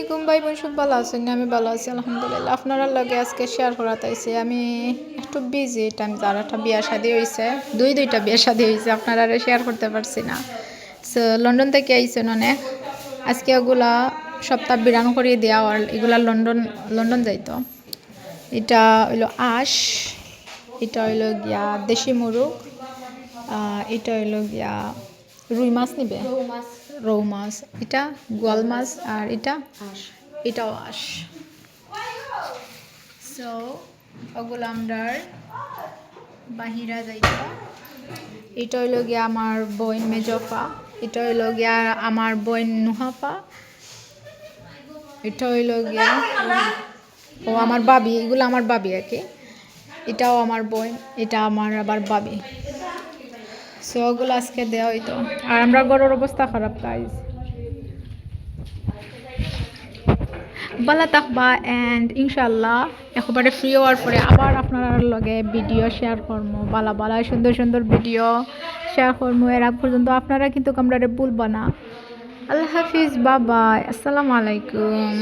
আলাইকুম ভাই বোন, সব ভালো আছেন? আমি ভালো আছি আলহামদুলিল্লাহ। আপনারা লগে আজকে শেয়ার করাতে আইছি। আমি একটু বিজি টাইম, যার একটা বিয়া শাদি হয়েছে, দুইটা বিয়া শাদি হয়েছে, আপনারা শেয়ার করতে পারছি না। সো লন্ডন থেকে আইছেন অনেক, আজকে ওগুলা সপ্তাহ বিরান করিয়ে দেওয়া, আর এগুলা লন্ডন যাইতো। এটা হইলো আঁশ, এটা হইলো গিয়া দেশি মুরগ, এটা হইলো গিয়া রুই মাছ নিবে, রৌ মাছ, এটা গোয়াল মাছ, আর এটাও আঁশ। সো ওগুলো আমরা বাহিরা যাইতো। এটা হইলো গিয়া আমার বোন মেজফা, এটা হইলো গিয়া আমার বোন নুহাফা, এটা হইলো গিয়া ও আমার বাবি, এগুলো আমার বাবি আর কি। এটাও আমার বোন, এটা আমার আবার বাবি। সো ওগুলো আজকে দেওয়া হইতো। আর আমরা গরুর অবস্থা খারাপ, গাইজ ভালো থাকবা। অ্যান্ড ইনশাল্লাহ একেবারে ফ্রি হওয়ার পরে আবার আপনার লগে ভিডিও শেয়ার করবো, ভালো ভালো সুন্দর সুন্দর ভিডিও শেয়ার করবো। এর আগ পর্যন্ত আপনারা কিন্তু আমরা ভুলবা না। আল্লাহ হাফিজ, বাবাই, আসসালামু আলাইকুম।